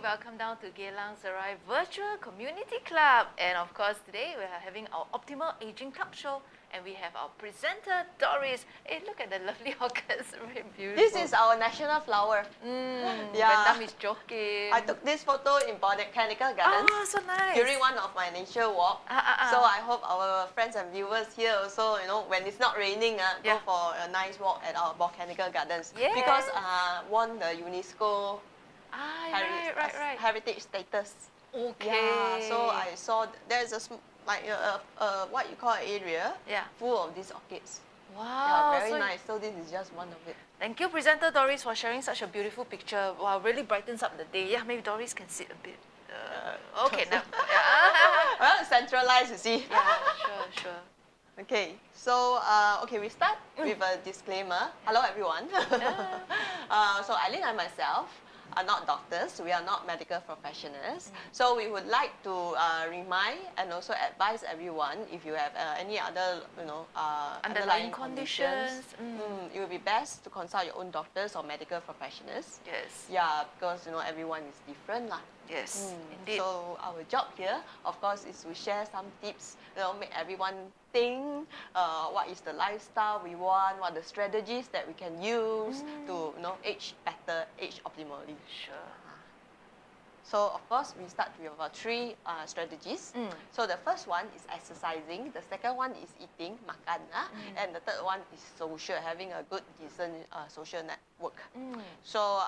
welcome down to yourgeylangserai Virtual Community Club. And of course, today we are having our Optimal Aging Talk Show. And we have our presenter, Doris. Hey, look at the lovely orchids, very beautiful. This is our national flower. Madam is joking. I took this photo in Botanical Gardens. Oh, so nice. During one of my nature walk. So I hope our friends and viewers here also, when it's not raining, go for a nice walk at our Botanical Gardens. Yeah. Because won the UNESCO heritage status. Okay. Yeah, so I saw there's a what you call area full of these orchids. Wow. Yeah, very nice. So this is just one of it. Thank you, presenter Doris, for sharing such a beautiful picture. Wow, really brightens up the day. Yeah, maybe Doris can sit a bit. Okay, now. Well, centralized, you see. Yeah, sure. Okay, so we start with a disclaimer. Hello, everyone. So Eileen and myself are not doctors. We are not medical professionals. So we would like to remind and also advise everyone, if you have any other, underlying conditions, it would be best to consult your own doctors or medical professionals. Yes. Yeah, because everyone is different lah. Yes, indeed. So our job here, of course, is to share some tips, make everyone think what is the lifestyle we want, what are the strategies that we can use to age better, age optimally. Sure. So of course, we start with about 3 strategies. So the first one is exercising, the second one is eating, makan, and the third one is social, having a good, decent social network. So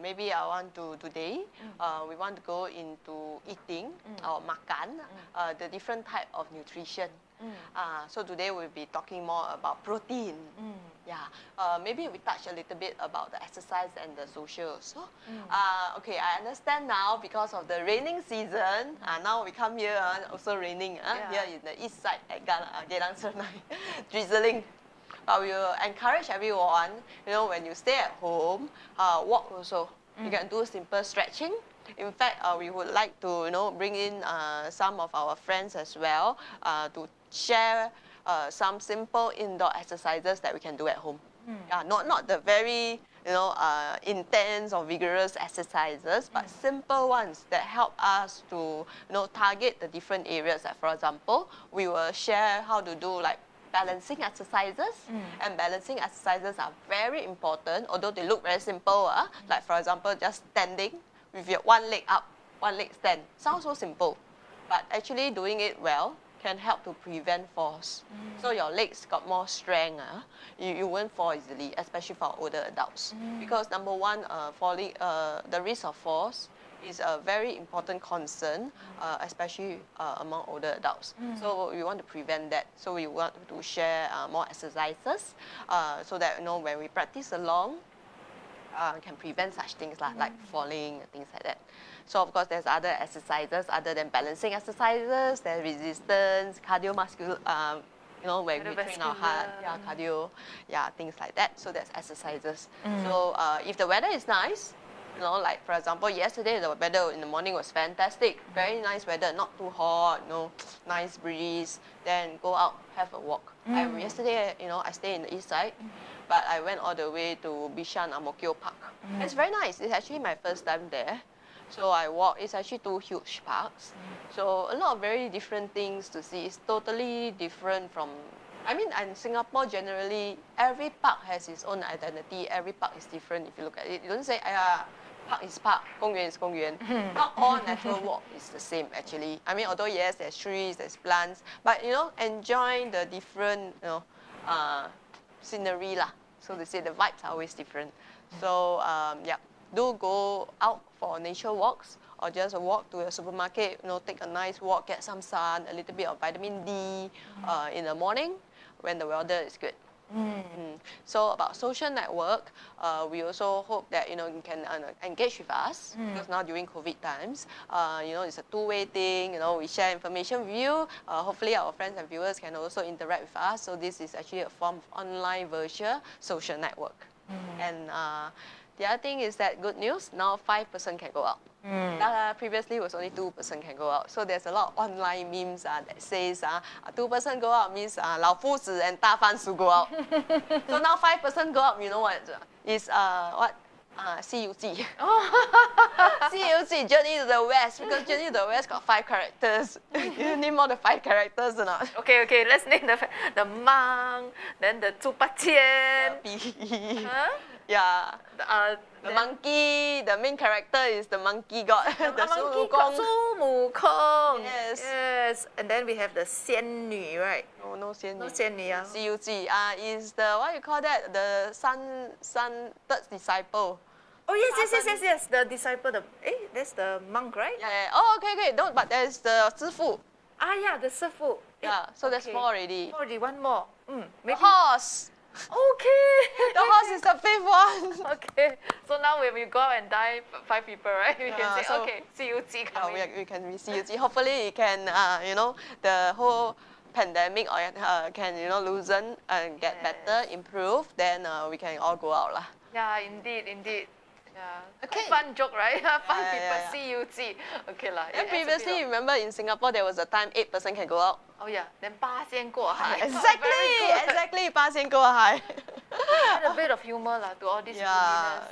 maybe I want to today, we want to go into eating or makan, the different type of nutrition. So today we'll be talking more about protein. Yeah, maybe we touch a little bit about the exercise and the social. So, okay, I understand now because of the raining season. Now we come here, also raining here in the east side at yourgeylangserai, drizzling. But we will encourage everyone, when you stay at home, walk also. You can do simple stretching. In fact, we would like to, bring in some of our friends as well to share some simple indoor exercises that we can do at home. Not the very, intense or vigorous exercises, but simple ones that help us to, target the different areas. Like, for example, we will share how to do balancing exercises, and balancing exercises are very important, although they look very simple. Like, for example, just standing with your one leg up, one leg stand. Sounds so simple, but actually doing it well can help to prevent falls. So your legs got more strength. You won't fall easily, especially for older adults. Because number one, falling, the risk of falls is a very important concern, especially among older adults. So we want to prevent that. So we want to share more exercises so that when we practice along, can prevent such things like falling and things like that. So of course there's other exercises other than balancing exercises. There's resistance, cardiovascular, when we train our heart, cardio, things like that. So there's exercises. So if the weather is nice, like for example, yesterday the weather in the morning was fantastic. Very nice weather, not too hot, nice breeze. Then go out, have a walk. Yesterday, I stay in the east side, but I went all the way to Bishan Ang Mo Kio Park. It's very nice. It's actually my first time there. So I walk. It's actually 2 huge parks. So a lot of very different things to see. It's totally different from, in Singapore generally, every park has its own identity. Every park is different if you look at it. You don't say, park is park, 公园 is 公园. Not all natural walk is the same actually. Although yes, there's trees, there's plants, but enjoy the different, scenery lah. So they say the vibes are always different. So do go out for nature walks or just walk to a supermarket, take a nice walk, get some sun, a little bit of vitamin D in the morning when the weather is good. So about social network, we also hope that you can engage with us because now during COVID times, it's a two-way thing. We share information with you. Hopefully, our friends and viewers can also interact with us. So this is actually a form of online virtual social network. And the other thing is that good news, now 5% can go out. Previously was only 2% can go out. So there's a lot of online memes that says 2% go out means 老夫子 and 大番薯 go out. So now 5% go out, you know what? Is what? CUG. Oh. CUG, Journey to the West, because Journey to the West got 5 characters. You name all the 5 characters or not? Okay, let's name the monk, then the 猪八戒. Huh? Yeah. The then monkey, the main character is the monkey god, the monkey Sun got 孙悟空. Yes. And then we have the 仙女, right? No 仙女. No 仙女, yeah. CUG is the, what you call that? The third disciple. Oh yes. The disciple. That's the monk, right? Yeah. Oh, okay. Don't. But there's the 师傅. Yeah, the 师傅. Yeah. So that's 4 already. 4 already. One more. The Maybe. horse. Okay. The horse is the 5th one. Okay. So now when we go out and die 5 people, right? We can say, so, okay, CUG coming. We can be CUG. Hopefully it can, the whole pandemic can, loosen and get better, improve. Then we can all go out lah. Yeah, indeed. Yeah. Okay. Quite fun joke, right? 5 Yeah. people, CUG. Okay lah. And previously, remember in Singapore, there was a time 8% can go out. Oh yeah, then 八仙过海. Exactly. 8仙过海. Add a bit of humor lah to all these Yeah.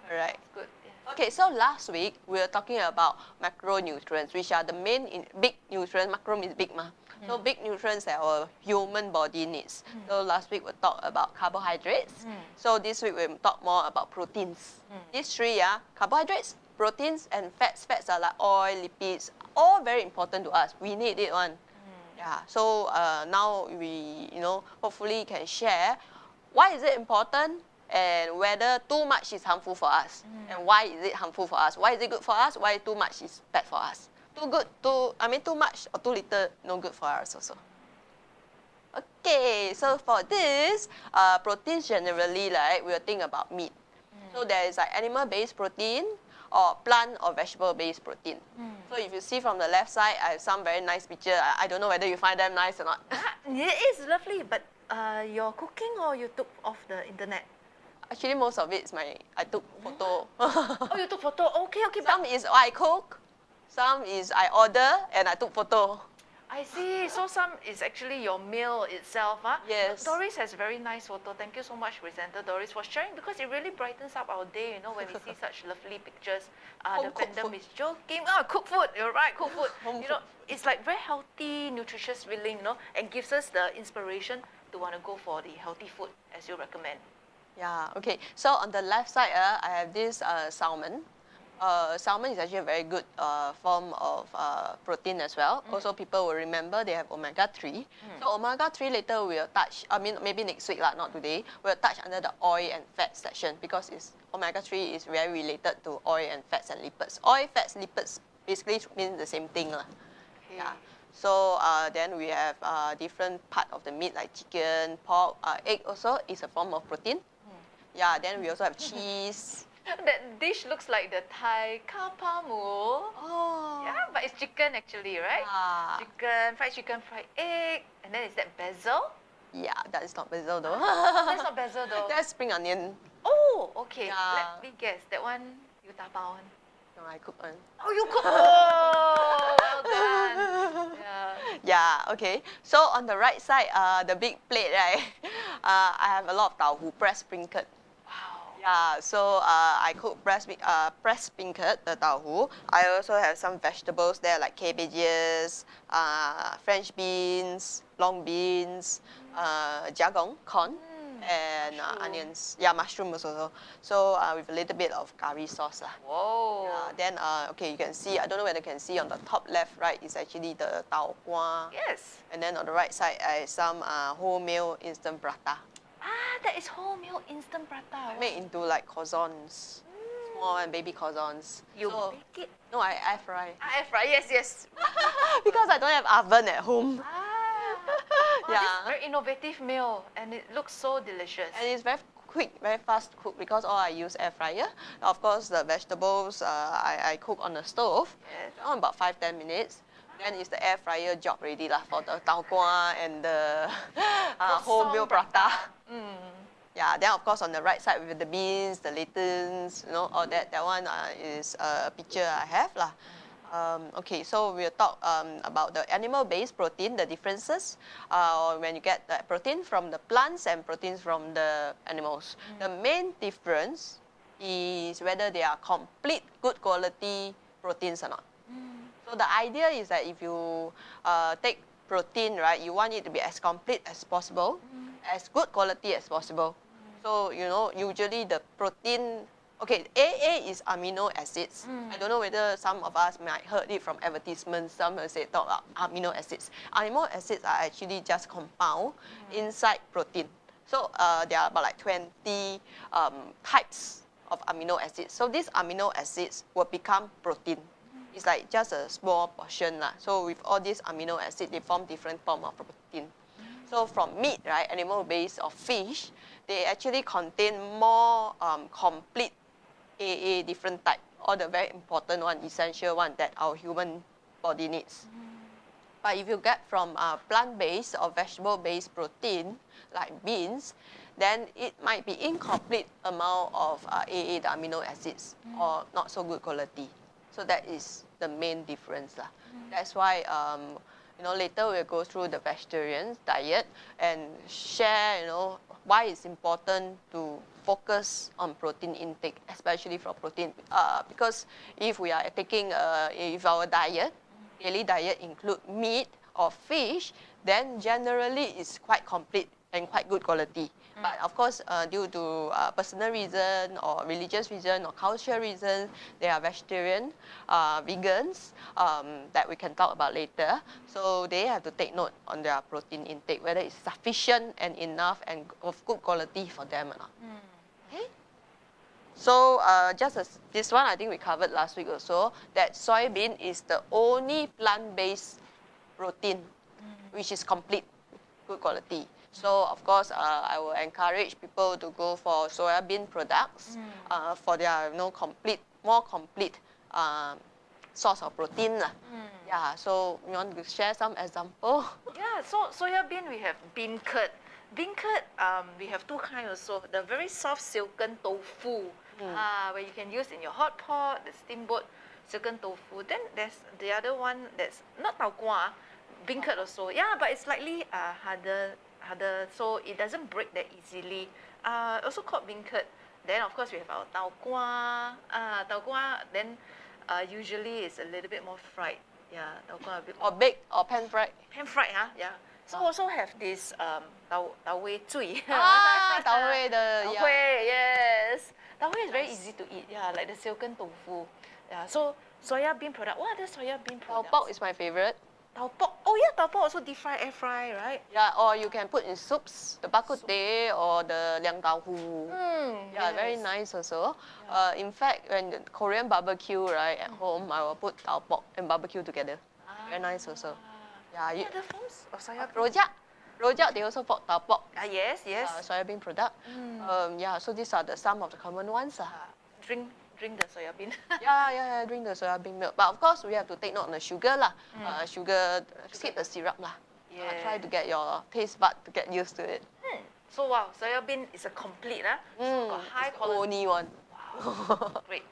Right. Good. Yeah. Okay, so last week we were talking about macronutrients, which are the main big nutrients. Macro means big, ma. So big nutrients that our human body needs. So last week we talked about carbohydrates. So this week we'll talk more about proteins. These 3 carbohydrates, proteins, and fats. Fats are like oil, lipids, all very important to us. We need it one. Yeah. So now we, hopefully can share why is it important and whether too much is harmful for us and why is it harmful for us. Why is it good for us? Why too much is bad for us? Too much or too little, no good for us also. Okay, so for this, proteins generally, like, we'll think about meat. So there is like animal-based protein or plant or vegetable-based protein. So if you see from the left side, I have some very nice picture. I don't know whether you find them nice or not. It is lovely, but you're cooking or you took off the internet? Actually, most of it is I took photo. Oh, you took photo? Okay. Some is I cook, some is I order and I took photo. I see. So some is actually your meal itself, huh? Yes. Doris has very nice photo. Thank you so much, presenter Doris, for sharing, because it really brightens up our day, when we see such lovely pictures. The fandom is joking. Cook food. You're right, cook food. It's like very healthy, nutritious feeling, and gives us the inspiration to want to go for the healthy food as you recommend. Yeah, okay. So on the left side, I have this salmon. Salmon is actually a very good form of protein as well. Also, people will remember they have omega-3. So omega-3 later we'll touch, maybe next week, not today, we'll touch under the oil and fat section, because omega-3 is very related to oil and fats and lipids. Oil, fats, lipids basically means the same thing. Okay. Yeah. So then we have different part of the meat like chicken, pork, egg also is a form of protein. Yeah, then we also have cheese. That dish looks like the Thai kapamu. Oh. Yeah, but it's chicken actually, right? Chicken, fried egg. And then is that basil? Yeah, that is not basil though. That's not basil though. That's spring onion. Oh, okay. Yeah. Let me guess. That one, you dabao one. No, I cook one. Oh, you cook. Oh, well done. Yeah, okay. So on the right side, the big plate, right? I have a lot of tauhu, pressed sprinkled. Yeah, so I cook pressed sprinkled, the tauhu. I also have some vegetables there like cabbages, French beans, long beans, jagung, corn, and onions. Yeah, mushrooms also. So with a little bit of curry sauce. Whoa. Yeah, then, okay, you can see, I don't know whether you can see on the top left, right, is actually the tau kwa. Yes. And then on the right side, I have some wholemeal instant prata. That is wholemeal instant prata. Made into like croissants, small and baby croissants. You bake it? No, I air fry. Air fry, yes. Because I don't have oven at home. This is a very innovative meal, and it looks so delicious. And it's very quick, very fast to cook, because all I use air fryer. Of course, the vegetables I cook on the stove. Yes. About 5-10 minutes. Then it's the air fryer job ready for the tau kwa and the wholemeal prata. Yeah, then of course on the right side with the beans, the lentils, all that. That one is a picture I have okay, so we'll talk about the animal-based protein, the differences when you get the protein from the plants and proteins from the animals. The main difference is whether they are complete, good quality proteins or not. So the idea is that if you take protein, right, you want it to be as complete as possible, as good quality as possible. So, you know, usually the protein, okay, AA is amino acids. I don't know whether some of us might heard it from advertisements. Some will say talk about amino acids. Amino acids are actually just compound inside protein. So there are about like 20 types of amino acids. So these amino acids will become protein. It's like just a small portion. So with all these amino acids, they form different form of protein. So from meat, right, animal-based or fish, they actually contain more complete AA different type, or the very important one, essential one that our human body needs. But if you get from plant-based or vegetable-based protein, like beans, then it might be incomplete amount of AA, the amino acids, or not so good quality. So that is the main difference. That's why you know, later we'll go through the vegetarian diet and share, you know, why it's important to focus on protein intake, especially for protein. Because if we are taking, if our diet, daily diet include meat or fish, then generally it's quite complete and quite good quality. But of course, due to personal reason or religious reason or cultural reason, they are vegetarian, vegans, that we can talk about later. So they have to take note on their protein intake, whether it's sufficient and enough and of good quality for them or not. Okay? So just as this one, I think we covered last week also, that soybean is the only plant-based protein which is complete, good quality. So of course, I will encourage people to go for soya bean products for their, you know, more complete source of protein. Yeah. So you want to share some example? Yeah. So soya bean, we have bean curd. Bean curd, we have two kinds also. The very soft silken tofu, where you can use in your hot pot, the steamboat silken tofu. Then there's the other one that's not tau kwa, bean curd also. Yeah, but it's slightly harder, so it doesn't break that easily. Also called bean curd. Then of course we have our tau kwa. Then usually it's a little bit more fried. Yeah, tau kwa a bit more. Or baked or pan fried? Pan fried, huh? Yeah. So also have this tau wei zui. Tau wei, Tau wei, yes. Tau wei is very easy to eat. Yeah, like the silken tofu. Yeah. So soya bean product. What are the soya bean products? Tau pok is my favorite. Tau pok. Oh yeah, tau pok also deep fry, air fry, right? Yeah, or you can put in soups, the bak kut teh or the liang tau hu. Yeah, yes. very nice also. In fact, when the Korean barbecue, right, at home, I will put tau pok and barbecue together. Very nice also. Yeah, What are the forms of soya bean? rojak. Rojak, they also put tau pok. Yes, yes. Soya bean product. Yeah, so these are some of the common ones. Drink the soya bean. Yeah, drink the soya bean milk. But of course, we have to take note on the sugar lah. Sugar, skip the syrup lah. Yeah. Try to get your taste bud to get used to it. So wow, soya bean is a complete, so got high It's the quality. only one. Wow, great,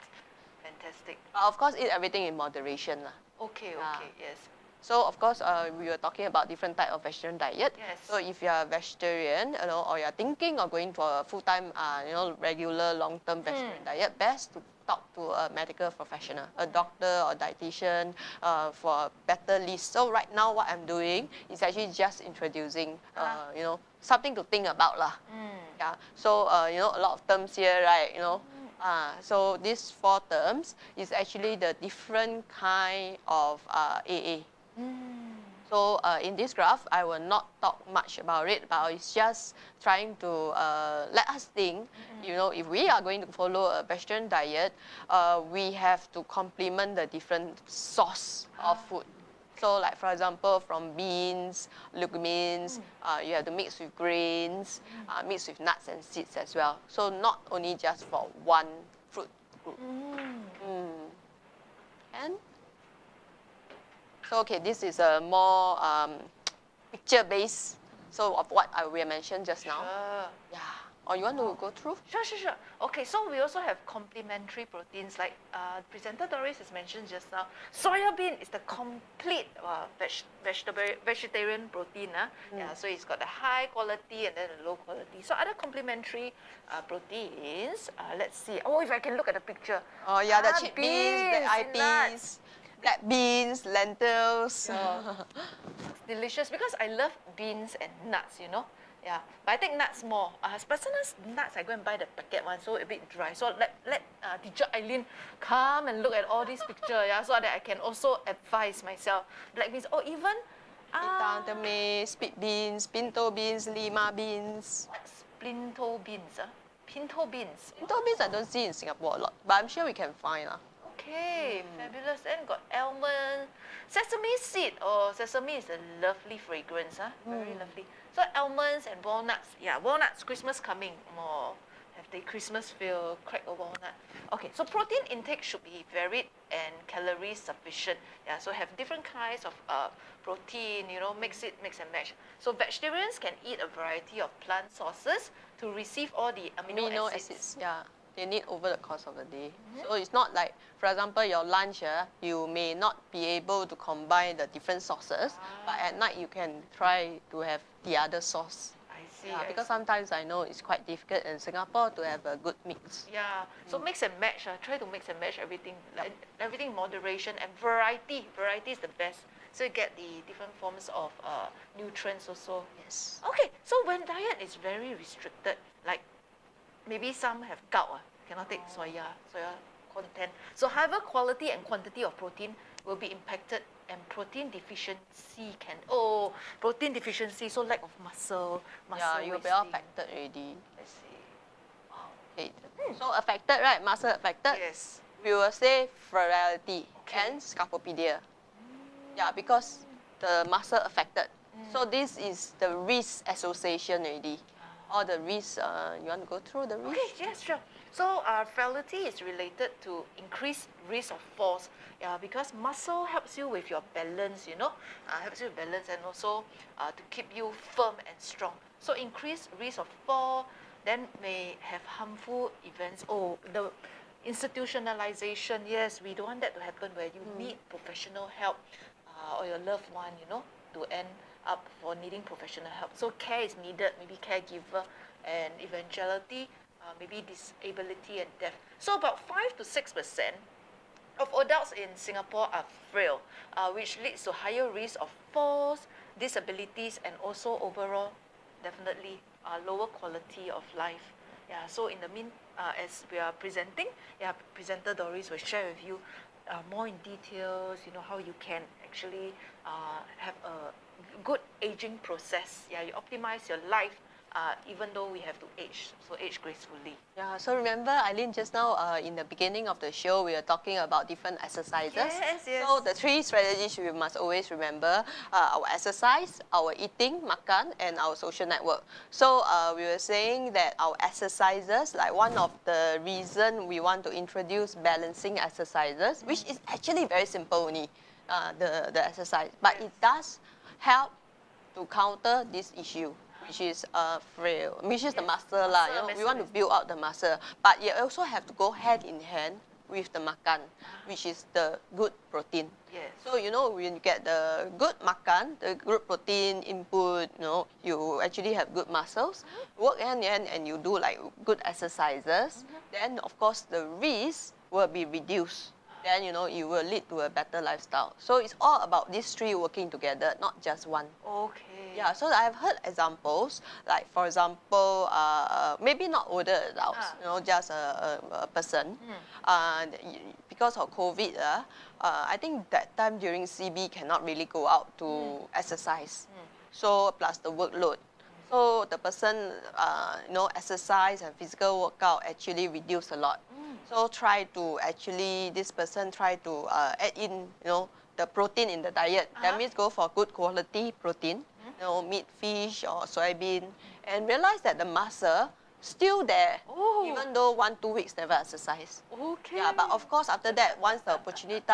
fantastic. But of course, eat everything in moderation lah. Okay, yes. So of course, we were talking about different type of vegetarian diet. Yes. So if you are vegetarian, you know, or you are thinking of going for a full-time, you know, regular long-term vegetarian diet, best to talk to a medical professional, a doctor or dietitian, for a better list. So right now, what I'm doing is actually just introducing, you know, something to think about lah. Yeah. So you know, a lot of terms here, right? You know. So these 4 terms is actually the different kind of AA. So in this graph, I will not talk much about it, but it's just trying to let us think, you know, if we are going to follow a vegetarian diet, we have to complement the different source of food. So like for example, from beans, legumes, you have to mix with grains, mix with nuts and seeds as well. So not only just for one fruit group. And so okay, this is a more picture-based, so of what we mentioned just now. Sure. Yeah, Or you want to go through? Sure. Okay, so we also have complementary proteins, like presenter Doris has mentioned just now. Soya bean is the complete vegetarian protein. Yeah, so it's got the high quality and then the low quality. So other complementary proteins, let's see. Oh, if I can look at the picture. Oh yeah, the chickpeas, beans, the eye peas, black beans, lentils. It's delicious because I love beans and nuts, you know. Yeah, but I think nuts more. Personal nuts, I go and buy the packet one, so a bit dry. So let teacher Eileen come and look at all these pictures, yeah, so that I can also advise myself. Black beans, or even Ikan, temeh, split beans, pinto beans, lima beans. what's pinto beans? Pinto beans. Pinto beans I don't see in Singapore a lot, but I'm sure we can find. Okay, fabulous. Then got almond, sesame seed. Oh, sesame is a lovely fragrance, very lovely. So almonds and walnuts. Yeah, walnuts, Christmas coming. More have the Christmas feel, crack a walnut. Okay, so protein intake should be varied and calories sufficient. Yeah, so have different kinds of protein, you know, mix and match. So vegetarians can eat a variety of plant sources to receive all the amino acids. Yeah. They need over the course of the day. So it's not like, for example, your lunch, you may not be able to combine the different sauces, but at night you can try to have the other sauce. I see. Yeah, because sometimes I know it's quite difficult in Singapore to have a good mix. Yeah, so mix and match. Try to mix and match everything. Like, everything in moderation and variety. Variety is the best. So you get the different forms of nutrients also. Yes. Okay, so when diet is very restricted, like maybe some have gout, cannot take soya content. So however, quality and quantity of protein will be impacted, and protein deficiency so lack of muscle Yeah, you'll be all affected already. Let's see. Okay. So affected, right? Muscle affected. Yes. We will say fertility and scarpopedia. Yeah, because the muscle affected. So this is the risk association already. All the risks, you want to go through the risks? Okay, yes, sure. So frailty is related to increased risk of falls. Yeah, because muscle helps you with your balance, you know, helps you with balance and also to keep you firm and strong. So increased risk of fall, then may have harmful events. Oh, the institutionalization, yes, we don't want that to happen where you need professional help or your loved one, you know, to end up for needing professional help. So care is needed, maybe caregiver, and eventuality, maybe disability and death. So about 5 to 6% of adults in Singapore are frail, which leads to higher risk of falls, disabilities, and also overall, definitely, lower quality of life. Yeah, so in the as we are presenting, presenter Doris will share with you more in details, you know, how you can actually have a good aging process. Yeah, you optimize your life even though we have to age, so age gracefully. Yeah, so remember, Eileen, just now in the beginning of the show, we were talking about different exercises. Yes. So the 3 strategies we must always remember, our exercise, our eating, makan, and our social network. So we were saying that our exercises, like one of the reason we want to introduce balancing exercises, which is actually very simple only, the exercise, but it does help to counter this issue, which is frail, which is the muscle lah. You know, we want to build out the muscle, but you also have to go hand in hand with the makan, which is the good protein. Yes. So you know, when you get the good makan, the good protein input, you know, you actually have good muscles. Work hand in hand, and you do like good exercises. Then of course the risk will be reduced. Then you know it will lead to a better lifestyle. So it's all about these 3 working together, not just one. Okay. Yeah, so I've heard examples, like for example, maybe not older adults, you know, just a person. Because of COVID, I think that time during CB cannot really go out to exercise. So plus the workload. So the person, you know, exercise and physical workout actually reduce a lot. So this person try to add in, you know, the protein in the diet. That means go for good quality protein, you know, meat, fish or soybean, and realize that the muscle still there, even though 1-2 weeks never exercise. Okay. Yeah, but of course after that, once the opportunity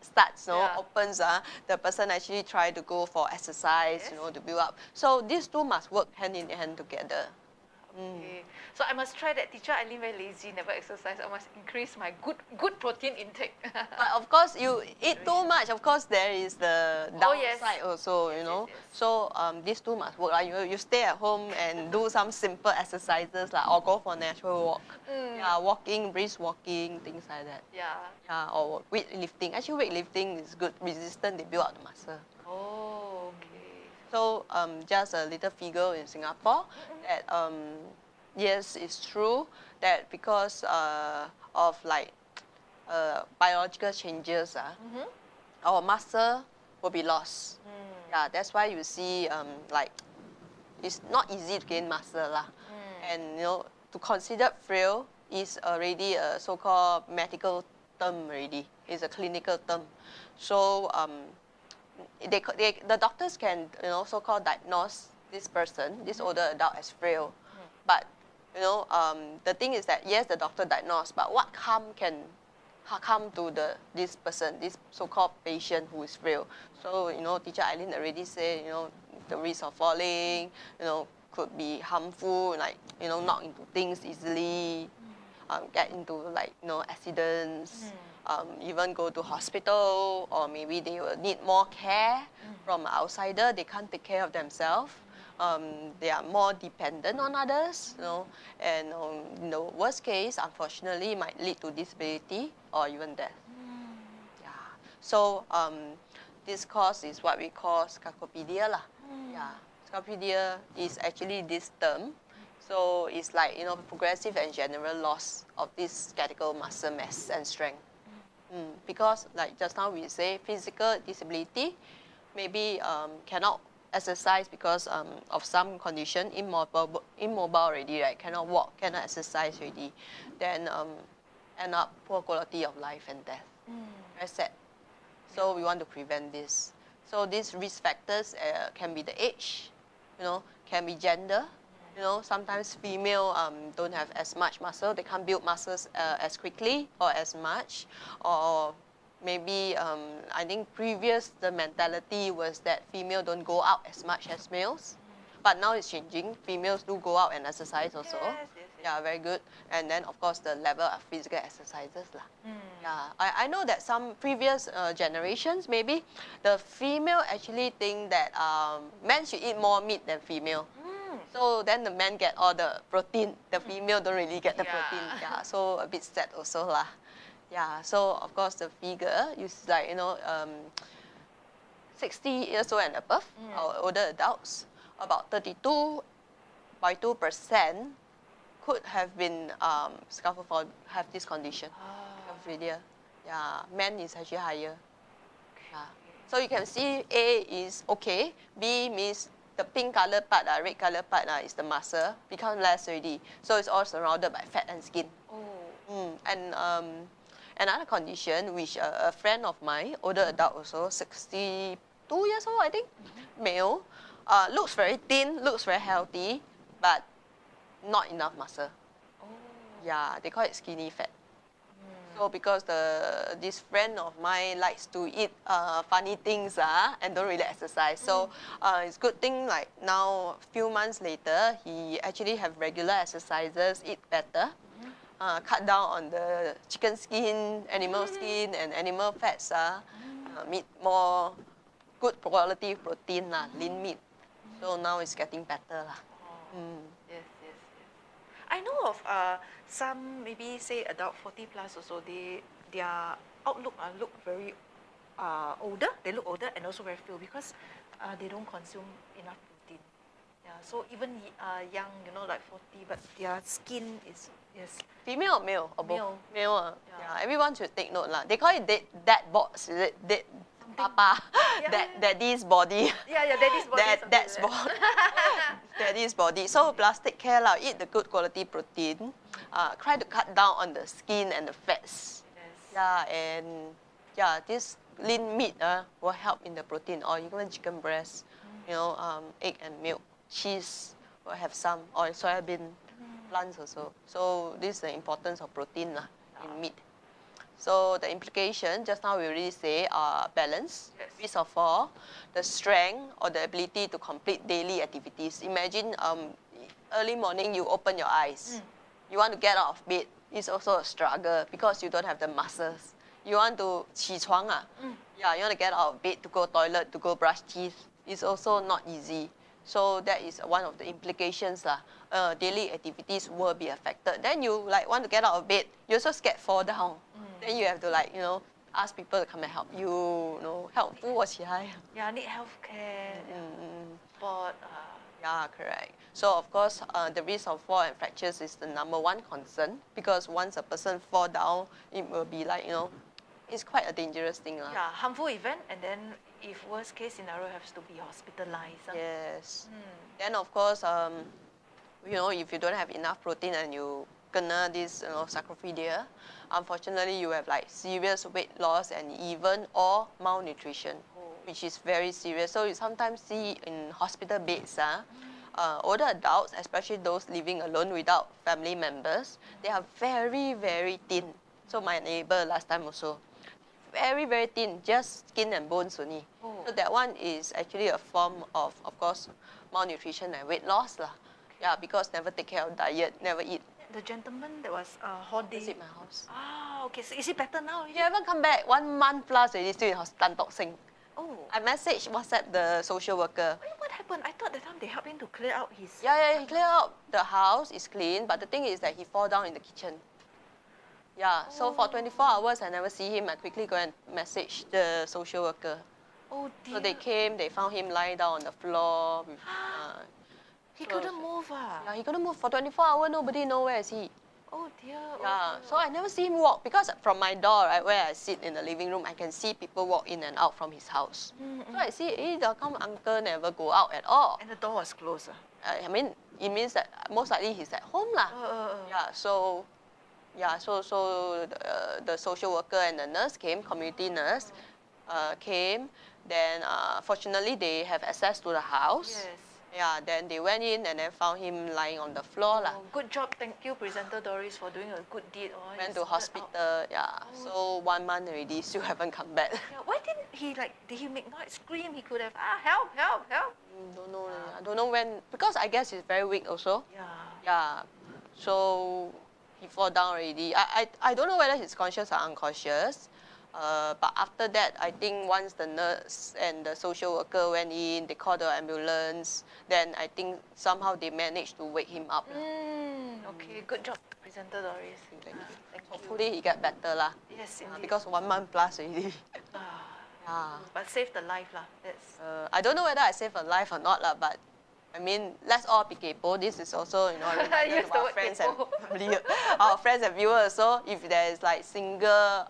starts, opens, the person actually try to go for exercise, you know, to build up. So these 2 must work hand in hand together. Okay. So I must try that. Teacher Eileen very lazy, never exercise. I must increase my good protein intake. But of course, you eat too much. Of course, there is the downside also. Yes, You know. yes. So these two must work. You stay at home and do some simple exercises or go for natural walk. Yeah, walking, brisk walking, things like that. Yeah. Yeah, or weightlifting. Actually, weightlifting is good. Resistance, they build up the muscle. Oh, okay. So just a little figure in Singapore that yes, it's true that because of like biological changes, our muscle will be lost. Yeah, that's why you see like it's not easy to gain muscle lah. And you know, to consider frail is already a so-called medical term already. It's a clinical term. So the doctors can, you know, so-called diagnose this person, this older adult, as frail. But you know, the thing is that yes, the doctor diagnosed, but what harm can come to this person, this so-called patient who is frail? So you know, Teacher Eileen already said, you know, the risk of falling, you know, could be harmful, like you know, knock into things easily, get into like you know accidents. Even go to hospital, or maybe they will need more care from an outsider. They can't take care of themselves. They are more dependent on others, you know, and in the worst case, unfortunately, might lead to disability or even death. Yeah. So this cause is what we call scarcopedia lah. Yeah. Scarcopedia is actually this term. So it's like, you know, progressive and general loss of this skeletal muscle mass and strength. Because like just now we say physical disability, maybe cannot exercise because of some condition, immobile already, right? Cannot walk, cannot exercise already. Then end up poor quality of life and death. Very sad. So we want to prevent this. So these risk factors can be the age, you know, can be gender. You know, sometimes female don't have as much muscle. They can't build muscles as quickly or as much. Or maybe, I think previous the mentality was that female don't go out as much as males. But now it's changing. Females do go out and exercise also. Yes. Yeah, very good. And then, of course, the level of physical exercises lah. Yeah, I know that some previous generations, maybe, the female actually think that men should eat more meat than female. So then the men get all the protein. The female don't really get the protein. Yeah, so a bit sad also lah. Yeah, so of course the figure is like, you know, 60 years old and above, or older adults, about 32.2% could have been have this condition, scarcopedia. Yeah, men is actually higher. Yeah. So you can see A is okay, B means the pink color part, red color part is the muscle, become less already. So it's all surrounded by fat and skin. And another condition, which a friend of mine, older adult also, 62 years old, I think, male, looks very thin, looks very healthy, but not enough muscle. Yeah, they call it skinny fat. So because this friend of mine likes to eat funny things and don't really exercise. So it's good thing like now, a few months later, he actually have regular exercises, eat better, cut down on the chicken skin, animal skin, and animal fats, meat more good quality protein, lean meat. So now it's getting better. Yes. I know of some, maybe say adult 40 plus also, their outlook look very older. They look older and also very full because they don't consume enough protein. Yeah, so even young, you know, like 40, but their skin is Female or male? Or both? Male. Male. Yeah, everyone should take note lah. They call it dead box. Is it dead? Papa, daddy's body. Yeah, daddy's body. That's body. Daddy's body. So plus take care lah. Eat the good quality protein. Try to cut down on the skin and the fats. Yeah, and this lean meat will help in the protein, or even chicken breast. You know, egg and milk, cheese will have some, or soya bean, plants also. So this is the importance of protein in meat. So the implication, just now we already say, are balance, Yes. risk of fall, the strength or the ability to complete daily activities. Imagine early morning you open your eyes. You want to get out of bed. It's also a struggle because you don't have the muscles. You want to 起床 yeah, you want to get out of bed to go toilet, to go brush teeth. It's also not easy. So that is one of the implications. Daily activities will be affected. Then you like want to get out of bed. You're so scared fall down. Then you have to like, ask people to come and help you, help 扶我起来. Yeah, need healthcare, sport. Yeah, correct. So of course, the risk of fall and fractures is the number one concern because once a person fall down, it will be like, it's quite a dangerous thing. Yeah, harmful event, and then if worst case scenario has to be hospitalized. Yes. Then of course, if you don't have enough protein and you kena this, sarcopenia, unfortunately you have like serious weight loss and even or malnutrition, which is very serious. So you sometimes see in hospital beds, older adults, especially those living alone without family members, they are very, very thin. So my neighbor last time also, very, very thin, just skin and bones only. So that one is actually a form of course, malnutrition and weight loss. Yeah, because never take care of diet, never eat. The gentleman that was hoarding. Visit my house. Okay. So is it better now? He haven't come back. 1 month plus already, still in hospital, Tan Tock Seng. Oh. I messaged WhatsApp the social worker. What happened? I thought that time they helped him to clear out his... Yeah, he cleared out. The house is clean, but the thing is that he fall down in the kitchen. Yeah, so for 24 hours, I never see him. I quickly go and message the social worker. Oh dear. So they came, they found him lying down on the floor. He couldn't move. Yeah, he couldn't move for 24 hours. Nobody know where is he. Oh dear. Yeah, so I never see him walk because from my door, right, where I sit in the living room, I can see people walk in and out from his house. So I see, how come uncle never go out at all? And the door was closed. I mean, it means that most likely he's at home lah. Yeah, so the social worker and the nurse came, community nurse, came. Then fortunately they have access to the house. Yes. Yeah, then they went in and then found him lying on the floor lah. Good job, thank you, presenter Doris, for doing a good deed. Went to hospital, yeah. So 1 month already, still haven't come back. Yeah, why didn't he did he make noise, scream? He could have, help. Don't know. I don't know when, because I guess he's very weak also. Yeah. Yeah. So he fall down already. I don't know whether he's conscious or unconscious. But after that, I think once the nurse and the social worker went in, they called the ambulance, then I think somehow they managed to wake him up. Okay, good job, presenter Doris. Thank you. Hopefully he get better lah. Yes, indeed. Because 1 month plus already. Yeah. But save the life lah. That's. I don't know whether I saved a life or not lah, but I mean, let's all be kaypoh. This is also, a reminder to our friends and family, our friends and viewers. So if there is like single,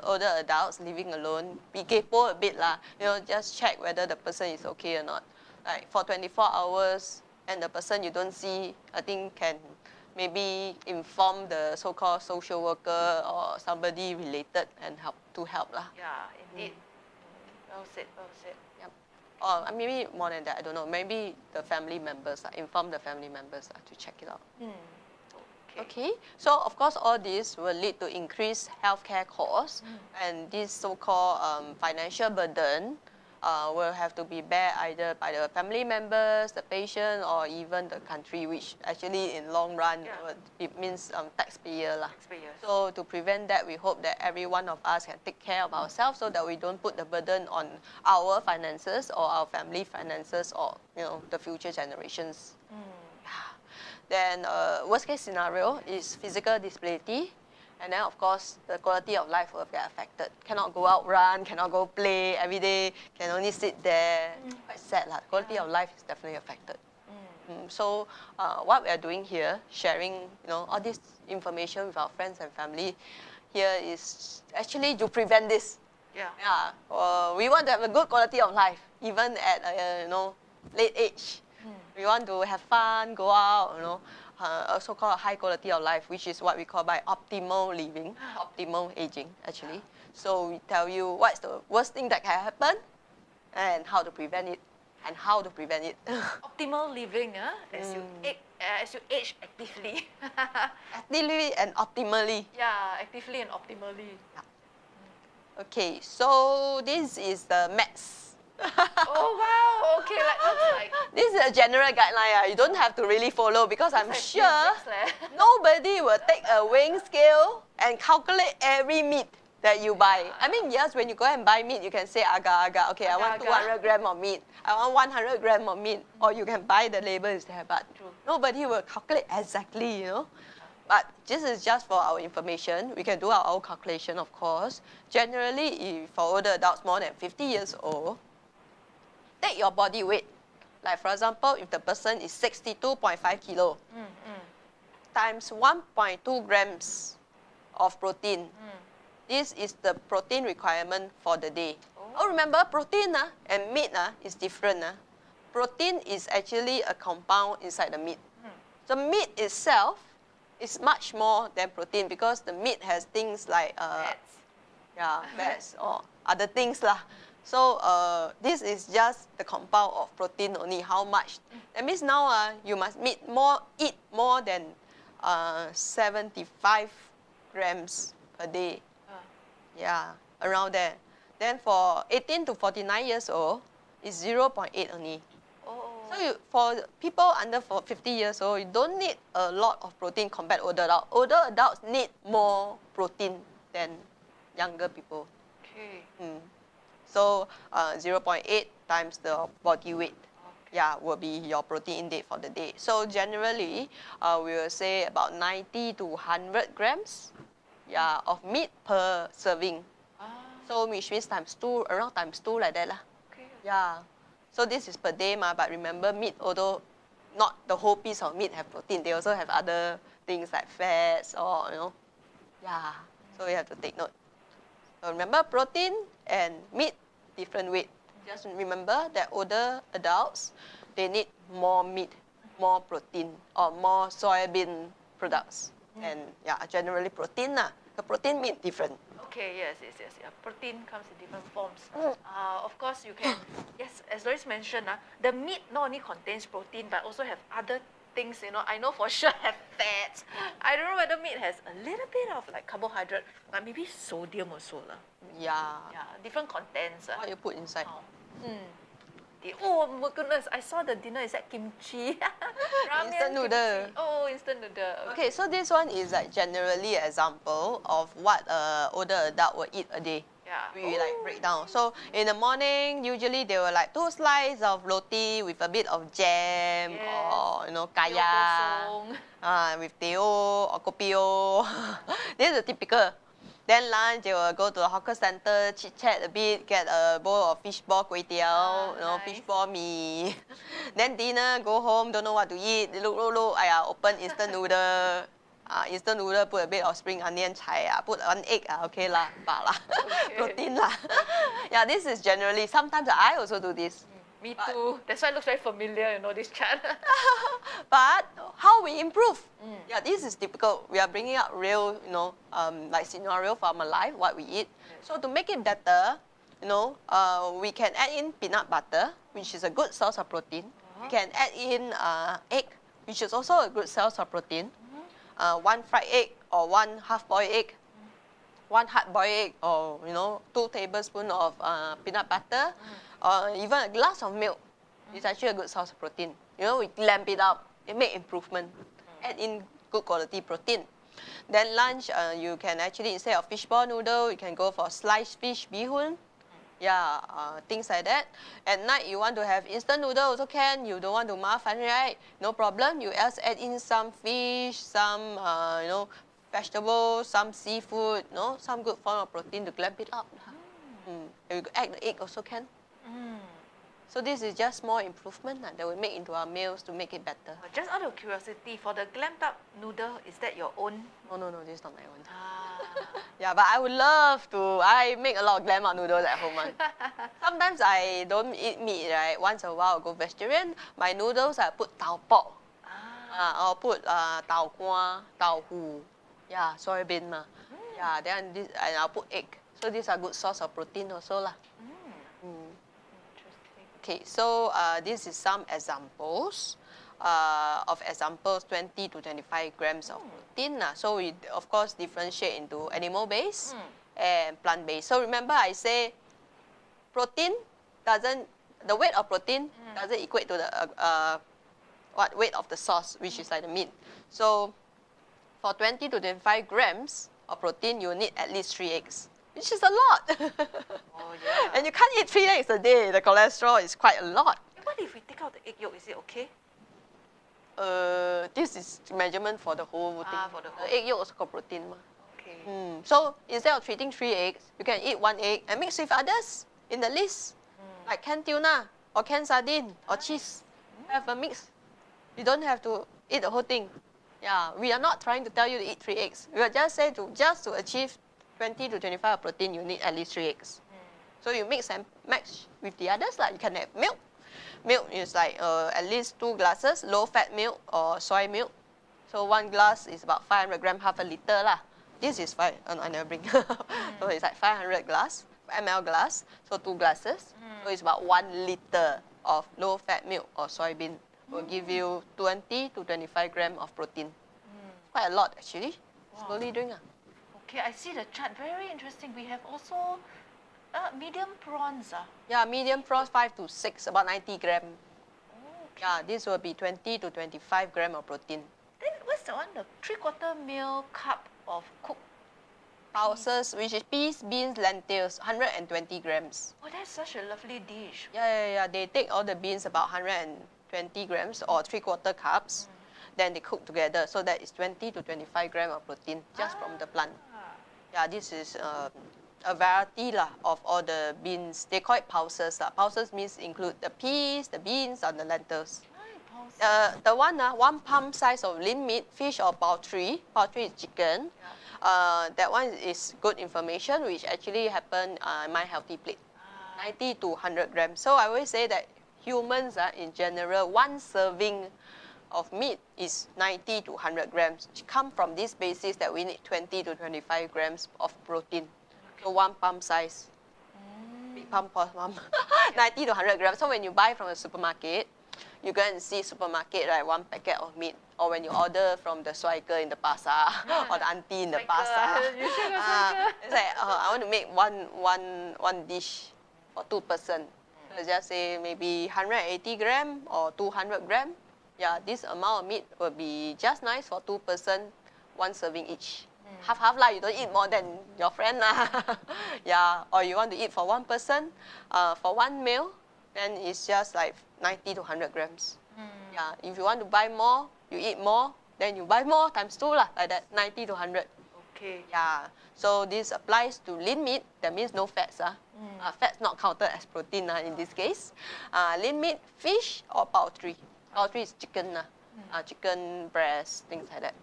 older adults living alone, be kaypoh a bit lah. Just check whether the person is okay or not. Like for 24 hours, and the person you don't see, I think can maybe inform the so-called social worker or somebody related and help lah. Yeah, indeed. Well said. Yep. Or maybe more than that, I don't know. Maybe the family members, inform the family members to check it out. Okay. So of course, all this will lead to increased healthcare costs, and this so-called financial burden will have to be borne either by the family members, the patient, or even the country, which actually in long run it means taxpayer lah. So to prevent that, we hope that every one of us can take care of ourselves so that we don't put the burden on our finances or our family finances or the future generations. Then worst case scenario is physical disability. And then, of course, the quality of life will get affected. Cannot go out, run, cannot go play every day, can only sit there. Quite sad lah. Quality of life is definitely affected. So what we are doing here, sharing all this information with our friends and family, here is actually to prevent this. We want to have a good quality of life, even at late age. We want to have fun, go out, also called a high quality of life, which is what we call by optimal living, optimal aging, actually. So we tell you what's the worst thing that can happen and how to prevent it. Optimal living, as you age as you age actively. Actively and optimally. Yeah, actively and optimally. Okay, so this is the maths. Oh wow, okay, looks like This is a general guideline. You don't have to really follow because I'm like sure physics leh. nobody will take a weighing scale and calculate every meat that you buy. I mean, yes, when you go and buy meat, you can say agar-agar. Okay, I want Agar-agar. 200 grams of meat. I want 100 grams of meat. Or you can buy the label is there, but True. nobody will calculate exactly, you know. But this is just for our information. We can do our own calculation, of course. Generally, if for older adults more than 50 years old, take your body weight. Like for example, if the person is 62.5 kilo, times 1.2 grams of protein. This is the protein requirement for the day. Oh, remember, protein and meat is different. Protein is actually a compound inside the meat. The meat itself is much more than protein because the meat has things like fats or other things lah. So this is just the compound of protein only. How much? That means now you must eat more than 75 grams per day. Yeah, around there. Then for 18 to 49 years old, it's 0.8 only. So for people under 50 years old, you don't need a lot of protein compared to older adults. Older adults need more protein than younger people. Okay. So 0.8 times the body weight, will be your protein intake for the day. So generally, we will say about 90 to 100 grams, of meat per serving. So which means around times 2 like that lah. Okay. Yeah. So this is per day but remember meat, although not the whole piece of meat have protein, they also have other things like fats or, so you have to take note. So remember, protein and meat, different weight. Just remember that older adults, they need more meat, more protein, or more soybean products. And generally protein the protein meat different. Okay, yes. Yeah. Protein comes in different forms. Of course, you can, yes, as Doris mentioned, the meat not only contains protein, but also have other things, I know for sure have fats. I don't know whether meat has a little bit of like carbohydrate, but maybe sodium also. Yeah. Yeah, different contents. What you put inside? Oh my goodness, I saw the dinner is like kimchi. Ramen, Instant noodle. kimchi. Oh, instant noodle. Okay, so this one is like generally example of what older adult will eat a day. Yeah. We like break down. So in the morning, usually they will like 2 slices of roti with a bit of jam or kaya. With teo or kopio. This is the typical. Then lunch, they will go to the hawker center, chit-chat a bit, get a bowl of fishball kway teow, nice. fishball mee. Then dinner, go home, don't know what to eat. Look, open instant noodle. Instant noodle, put a bit of spring onion, chai, put 1 egg, okay lah, protein lah. Yeah, this is generally, sometimes I also do this. Me too. That's why it looks very familiar, this chart. But how we improve? Yeah, this is typical. We are bringing up real, like scenario from our life, what we eat. So to make it better, we can add in peanut butter, which is a good source of protein. We can add in egg, which is also a good source of protein. 1 fried egg or 1 half-boiled egg. 1 hard-boiled egg or, 2 tablespoons of peanut butter. Or even a glass of milk is actually a good source of protein. We lamp it up, it make improvement. Add in good quality protein. Then lunch, you can actually, instead of fishball noodle, you can go for sliced fish bee-hoon. Yeah, things like that. At night, you want to have instant noodle also can. You don't want to mafan, right? No problem. You else add in some fish, some, vegetables, some seafood, some good form of protein to lamp it up. You add the egg also can. So this is just more improvement that we make into our meals to make it better. Just out of curiosity, for the glammed up noodle, is that your own? No, this is not my own. Yeah, but I would love to. I make a lot of glam up noodles at home. Sometimes I don't eat meat, right? Once a while I go vegetarian. My noodles I put tau pork. Or put tau kwa, tau hu. Yeah, soybean. Yeah, then this, and I'll put egg. So these are good source of protein also lah. Okay, so this is some examples of examples, 20 to 25 grams of protein. So we, of course, differentiate into animal-based and plant-based. So remember I say protein doesn't, the weight of protein doesn't equate to the weight of the source, which is like the meat. So for 20 to 25 grams of protein, you need at least 3 eggs, which is a lot. Oh, yeah. And you can't eat 3 eggs a day. The cholesterol is quite a lot. What if we take out the egg yolk? Is it okay? This is measurement for the whole thing. For the whole. The egg yolk also got protein. Okay. So instead of treating 3 eggs, you can eat 1 egg and mix with others in the list, like canned tuna or canned sardine or cheese. Have a mix. You don't have to eat the whole thing. Yeah, we are not trying to tell you to eat 3 eggs. We are just saying to achieve 20 to 25 of protein, you need at least 3 eggs. So you mix and match with the others. Like you can have milk. Milk is like at least 2 glasses, low-fat milk or soy milk. So 1 glass is about 500 grams, half a liter lah. This is I never bring. So it's like 500 ml glass, so 2 glasses. So it's about 1 liter of low-fat milk or soybean will give you 20 to 25 grams of protein. Quite a lot actually. Wow. Slowly doing. Okay, I see the chart. Very interesting. We have also medium prawns. Yeah, medium prawns 5 to 6, about 90 grams. Okay. Yeah, this will be 20 to 25 grams of protein. Then what's the one? The 3/4 meal cup of cooked. Pulses, which is peas, beans, lentils, 120 grams. Oh, that's such a lovely dish. Yeah. They take all the beans, about 120 grams or 3/4 cups. Then they cook together. So that is 20 to 25 grams of protein just from the plant. Yeah, this is a variety of all the beans. They call it pulses. Pulses means include the peas, the beans, and the lentils. The one, 1 palm size of lean meat, fish or poultry. Poultry is chicken. That one is good information, which actually happened in my healthy plate. 90 to 100 grams. So I always say that humans, in general, 1 serving of meat is 90 to 100 grams. It comes from this basis that we need 20 to 25 grams of protein. So 1 palm size. Big palm. 90 to 100 grams. So when you buy from the supermarket, you go and see supermarket, right, 1 packet of meat. Or when you order from the swiker in the pasar or the auntie in the pasar. It's like, I want to make one dish for 2 person. So just say maybe 180 gram or 200 gram. Yeah, this amount of meat will be just nice for 2 person, 1 serving each. Half lah, you don't eat more than your friend lah. Yeah, or you want to eat for 1 person, for 1 meal, then it's just like 90 to 100 grams. Yeah, if you want to buy more, you eat more, then you buy more times 2 lah, like that, 90 to 100. Okay. Yeah, so this applies to lean meat, that means no fats. Fats not counted as protein in this case. Lean meat, fish or poultry. Poultry is chicken, chicken breast, things like that.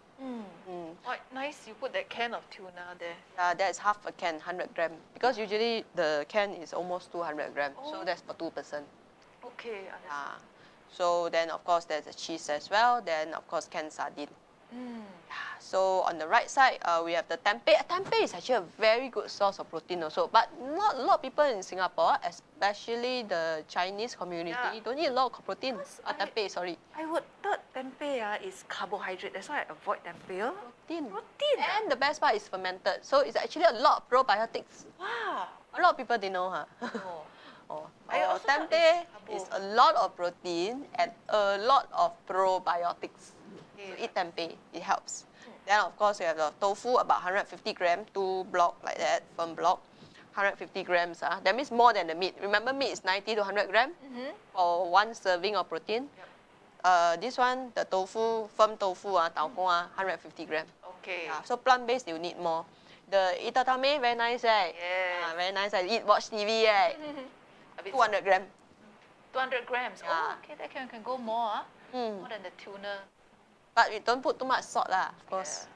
Quite nice you put that can of tuna there. That's half a can, 100 gram. Because usually the can is almost 200 grams, so that's for 2 person. Okay. So then of course there's a cheese as well, then of course canned sardine. So on the right side, we have the tempeh. Tempeh is actually a very good source of protein also, but not a lot of people in Singapore, especially the Chinese community, don't eat a lot of protein. Tempeh, sorry. I would thought tempeh is carbohydrate, that's why I avoid tempeh. Protein. And And the best part is fermented, so it's actually a lot of probiotics. wow. A lot of people didn't know, I also thought tempeh it's is a lot of protein and a lot of probiotics. So eat tempeh, it helps. Then of course we have the tofu, about 150 grams, 2 block like that, firm block, 150 grams. That means more than the meat. Remember meat is 90 to 100 grams for 1 serving of protein. This one, the tofu, firm tofu, 150 grams. Okay. So plant-based, you need more. The itatame, very nice, right? Yes. Very nice. Watch TV, right? 200 grams. 200 grams. Oh, okay, that can go more. More than the tuna. But we don't put too much salt lah, of course.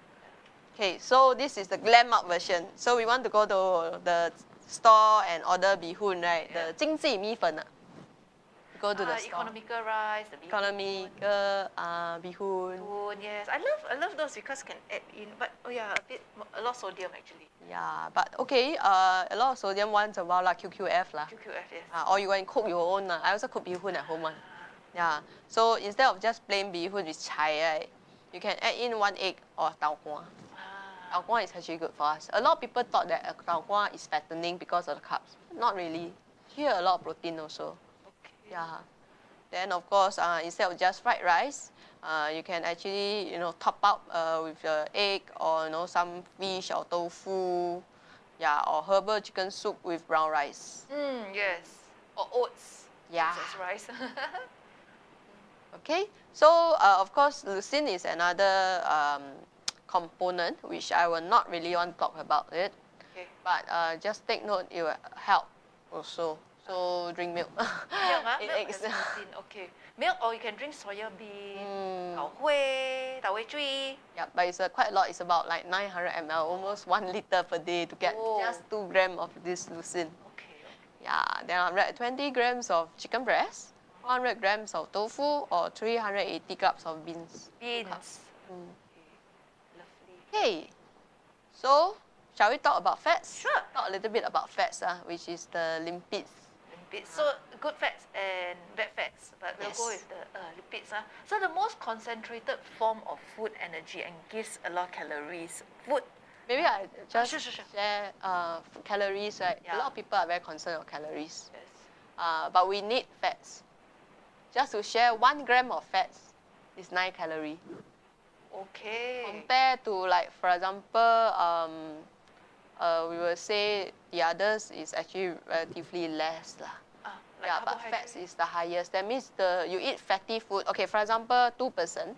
Okay, so this is the glam up version. So we want to go to the store and order bihun, right? The 经济米粉. Go to the store. Economical rice, the Economical bihun. bihun. Yes, I love those because can add in, but a lot of sodium actually. Yeah, but okay, a lot of sodium once a while lah, QQF lah. QQF, yes. Or you go and cook your own. I also cook bihun at home one. Yeah. So instead of just plain bee hoon with chai, right, you can add in 1 egg or tau guan. Tau guan is actually good for us. A lot of people thought that tau guan is fattening because of the carbs. Not really. Here a lot of protein also. Okay. Yeah. Then of course, instead of just fried rice, you can actually top up with egg or some fish or tofu, yeah, or herbal chicken soup with brown rice. Yes. Or oats. Yeah. Oats as rice. Okay. So of course, leucine is another component which I will not really want to talk about it. Okay. But just take note, it will help also. So drink milk. Milk, It milk eggs. has protein. Okay. Milk, or you can drink soya bean, tau hui, tau hui chui. Yeah, but it's quite a lot. It's about like 900 ml, almost 1 liter per day to get just 2 grams of this leucine. Okay. Yeah, then 120 grams of chicken breast, 400 grams of tofu, or 380 grams of beans. Beans. Mm. Okay. Lovely. Okay, so shall we talk about fats? Sure. Talk a little bit about fats, which is the lipids. Lipids. So good fats and bad fats, but we'll go with the lipids. So the most concentrated form of food energy and gives a lot of calories. Food. Maybe I just Sure. share calories, right? Yeah. A lot of people are very concerned of calories. Yes. But we need fats. Just to share, 1 gram of fats is 9 calories. Okay. Compared to, like, for example, we will say the others is actually relatively less. Like Yeah, but fats is the highest. That means you eat fatty food. Okay, for example, 2%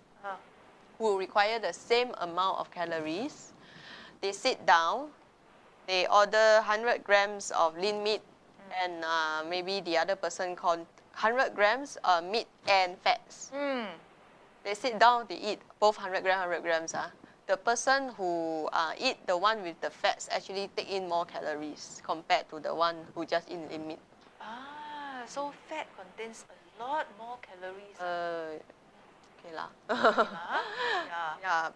who require the same amount of calories. They sit down, they order 100 grams of lean meat, and maybe the other person 100 grams meat and fats. They sit down, they eat both 100 grams. The person who eat the one with the fats actually take in more calories compared to the one who just eat lean meat. So fat contains a lot more calories. Okay lah. Yeah.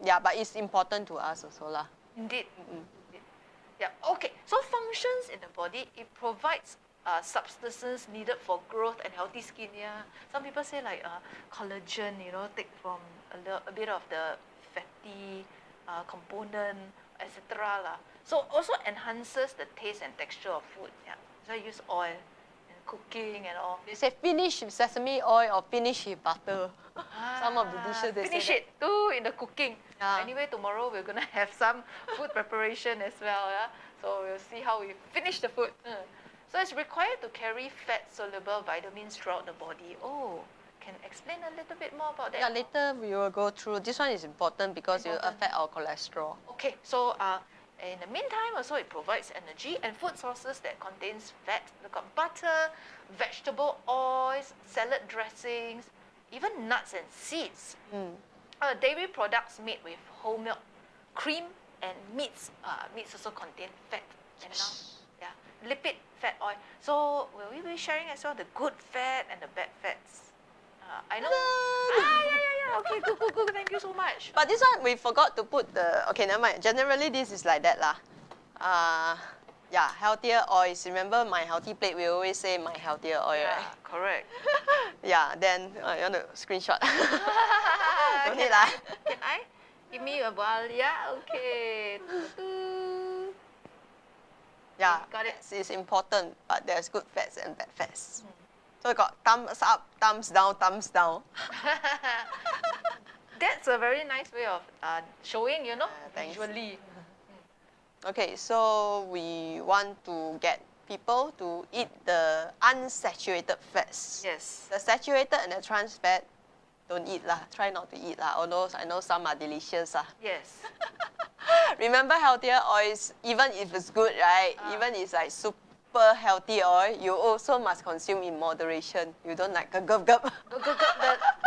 Yeah, but it's important to us also lah. Indeed. Yeah. Okay. So functions in the body, it provides substances needed for growth and healthy skin. Yeah. Some people say like collagen, take from a bit of the fatty component, etc. So also enhances the taste and texture of food. Yeah. So I use oil in cooking and all. They say finish with sesame oil or finish with butter. Some of the dishes they finish say it too in the cooking. Yeah. Anyway, tomorrow we're gonna have some food preparation as well. Yeah. So we'll see how we finish the food. So it's required to carry fat-soluble vitamins throughout the body. Oh, can explain a little bit more about that? Yeah, later we will go through. This one is important because it will affect our cholesterol. Okay, so in the meantime, also it provides energy and food sources that contains fat. Look at butter, vegetable oils, salad dressings, even nuts and seeds. Dairy products made with whole milk, cream, and meats. Meats also contain fat. And now, lipid fat oil. So will we be sharing as well the good fat and the bad fats? I know. Yeah. Okay, good. Thank you so much. But this one we forgot to put the. Okay, never mind. Generally, this is like that lah. Yeah, healthier oils. Remember my healthy plate? We always say my healthier oil, right? Correct. Yeah. Then you want to screenshot? Don't need lah. Can I? Give me a while. Yeah. Okay. Yeah. Got it. It's important, but there's good fats and bad fats. So we got thumbs up, thumbs down, thumbs down. That's a very nice way of showing, Thanks. visually. Okay, so we want to get people to eat the unsaturated fats. Yes. The saturated and the trans fat, don't eat lah. Try not to eat lah. Although I know some are delicious lah. Yes. Remember healthier oils, even if it's good, right? Even if it's like super healthy oil, you also must consume in moderation. You don't like gup. The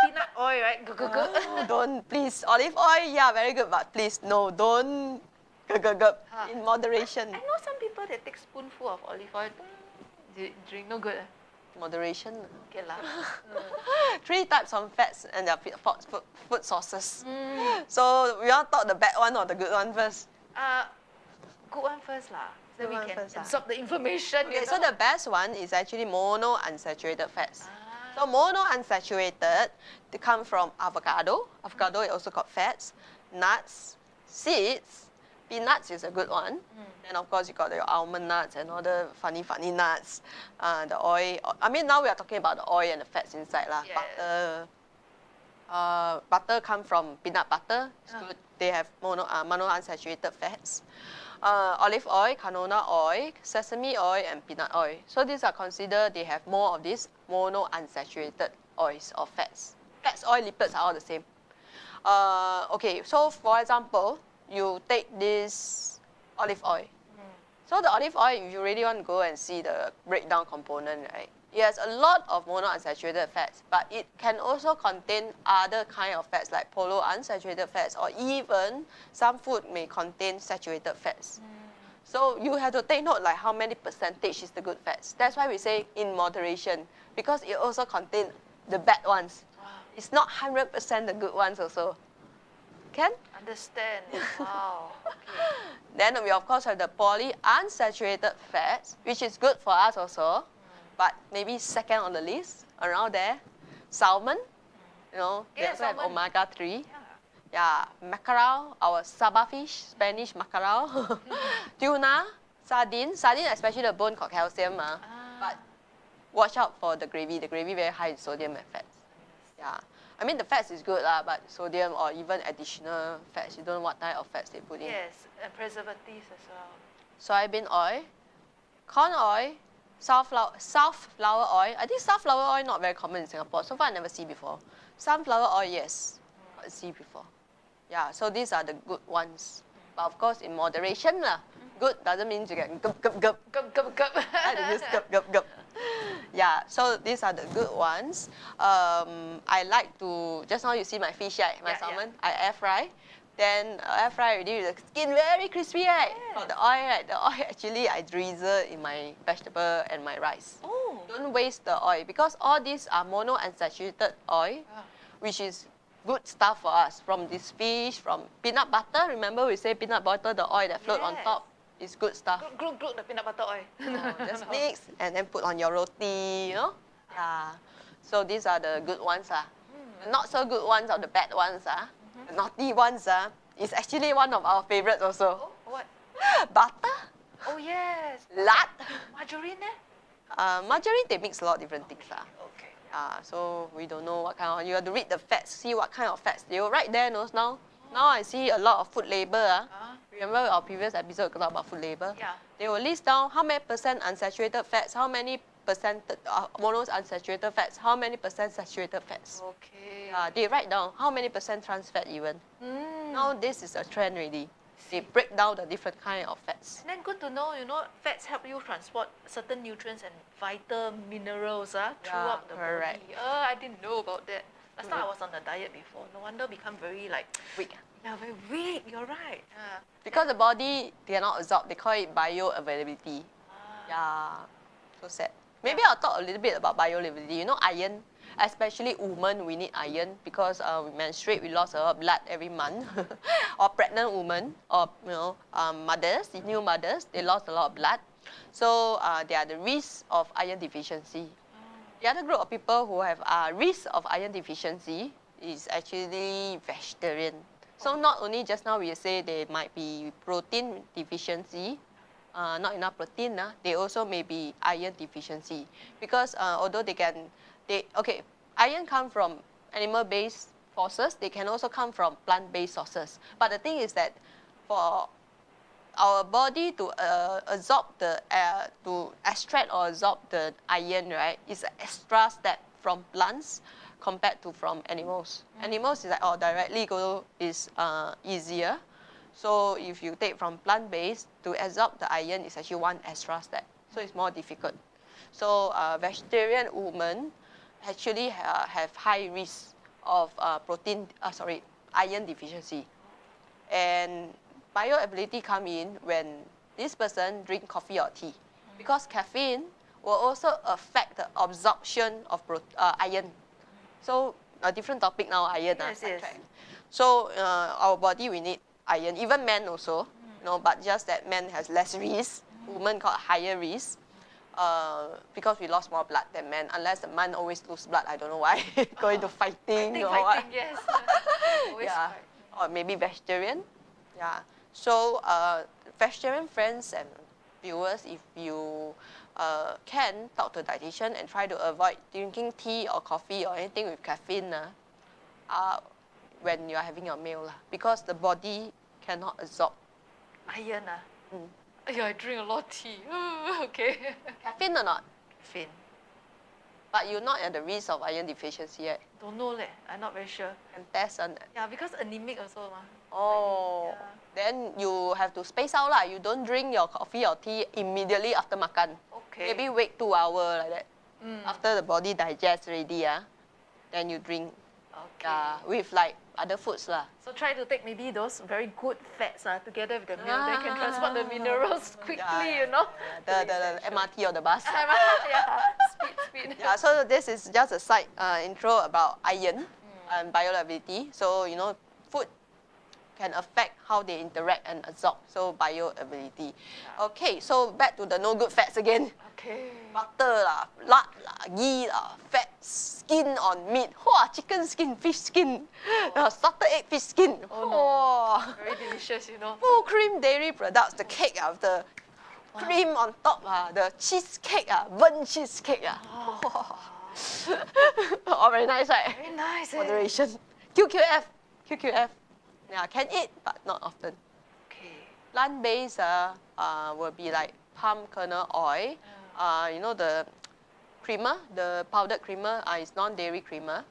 peanut oil, right? Don't, please. Olive oil, yeah, very good, but please, no, don't gup. In moderation. I know some people that take spoonful of olive oil. Drink no good. Moderation. Okay lah. 3 types of fats and their food sources. So we want to talk the bad one or the good one first? Good one first lah. So we Good one can first, absorb the information. Okay, so the best one is actually monounsaturated fats. So monounsaturated, they come from avocado. Avocado is also called fats, nuts, seeds. Peanuts is a good one. And of course, you got your almond nuts and all the funny nuts. The oil. I mean, now we are talking about the oil and the fats inside lah. Yes. Butter. Butter come from peanut butter. It's good. They have monounsaturated fats. Olive oil, canola oil, sesame oil, and peanut oil. So these are considered, they have more of these monounsaturated oils or fats. Fats, oil, lipids are all the same. Okay, so for example, you take this olive oil. So the olive oil, if you really want to go and see the breakdown component, right? It has a lot of monounsaturated fats, but it can also contain other kind of fats like polyunsaturated fats, or even some food may contain saturated fats. So you have to take note like how many percentage is the good fats. That's why we say in moderation, because it also contains the bad ones. Wow. It's not 100% the good ones also. Can? Understand. Wow. Okay. Then we of course have the polyunsaturated fats, which is good for us also. But maybe second on the list, around there. Salmon, you know, they also have omega-3. Yeah, mackerel, our saba fish, Spanish mackerel. Tuna, sardine. Sardine, especially the bone got calcium. But watch out for the gravy. The gravy very high in sodium and fats. Yeah. I mean, the fats is good, but sodium or even additional fats, you don't know what type of fats they put in. Yes, and preservatives as well. Soybean oil, corn oil, sunflower oil. I think sunflower oil not very common in Singapore. So far I never see before. Sunflower oil, yes, I see before. Yeah, so these are the good ones. But of course in moderation lah. Good doesn't mean you get gup. I use gup. Yeah, so these are the good ones. I like to, just now you see my fish, right? My salmon, I air fry. Then air fry already with the skin very crispy, right? Yeah. For the oil, right? The oil actually I drizzle in my vegetable and my rice. Oh. Don't waste the oil because all these are monounsaturated oil, which is good stuff for us. From this fish, from peanut butter. Remember we say peanut butter, the oil that float on top is good stuff. Glug, the peanut butter oil. Just mix and then put on your roti, you know? Yeah. So these are the good ones. The not so good ones or the bad ones. The naughty ones is actually one of our favorites also. Oh, what? Butter. Oh, yes. Lard. Margarine, Margarine, they mix a lot of different things. Okay. So we don't know what kind of, you have to read the fats, see what kind of fats. They will write there now. Now I see a lot of food label. Remember our previous episode talked about food label? Yeah. They will list down how many percent unsaturated fats, how many percent monounsaturated fats, how many percent saturated fats. Okay. They write down how many percent trans fat even. Now this is a trend really. They break down the different kind of fats. And then good to know, fats help you transport certain nutrients and vital minerals throughout the body. I didn't know about that. Last time I was on a diet before. No wonder become very weak. Yeah, very weak. You're right. Because the body cannot absorb. They call it bioavailability. Yeah, so sad. Maybe I'll talk a little bit about bioavailability. Iron, especially women, we need iron because we menstruate, we lost a lot of blood every month. Or pregnant women, or mothers, new mothers, they lost a lot of blood. So they are the risk of iron deficiency. The other group of people who have risk of iron deficiency is actually vegetarian. So not only just now we say they might be protein deficiency, not enough protein, they also may be iron deficiency. Because although iron come from animal-based sources, they can also come from plant-based sources. But the thing is that for our body to absorb to extract or absorb the iron, right, is an extra step from plants compared to from animals. Animals is directly go is easier. So if you take from plant-based, to absorb the iron is actually one extra step. So it's more difficult. So vegetarian women actually have high risk of iron deficiency. And bioavailability come in when this person drink coffee or tea. Because caffeine will also affect the absorption of iron. So a different topic now, iron. Yes. So our body, we need iron. Even men also, but just that men has less risk. Women got higher risk. because we lost more blood than men. Unless the man always lose blood, I don't know why. Going to fighting or what. Yes. Always Yeah, fight. or maybe vegetarian. Yeah. So vegetarian friends and viewers, if you can talk to a dietitian and try to avoid drinking tea or coffee or anything with caffeine when you are having your meal, because the body cannot absorb. Iron. Yeah, I drink a lot of tea. Okay. Caffeine or not? Caffeine. But you're not at the risk of iron deficiency yet. Don't know leh. I'm not very sure. Can test on that. Yeah, because anemic also ma. Oh, Yeah. then you have to space out lah. You don't drink your coffee or tea immediately after makan. Okay. Maybe wait 2 hours like that. After the body digests already, then you drink. Okay. With like other foods lah. So try to take maybe those very good fats together with the meal. They can transport the minerals quickly, you know. The MRT or the bus. Yeah, speed. Yeah, so this is just a side intro about iron and bioavailability. So, you know, food can affect how they interact and absorb. So, bioavailability. Okay, so back to the no good fats again. Okay. Butter lah, lard lah, ghee lah, fat, skin on meat. Whoa, chicken skin, fish skin, salted egg fish skin. Oh, no. Very delicious, you know. Full cream dairy products, the cake the cream on top the cheesecake burnt cheesecake Oh, very nice, right? Very nice. Moderation. QQF. Yeah, can eat but not often. Okay. Plant-based will be like palm kernel oil. You know the creamer, the powdered creamer is non-dairy creamer.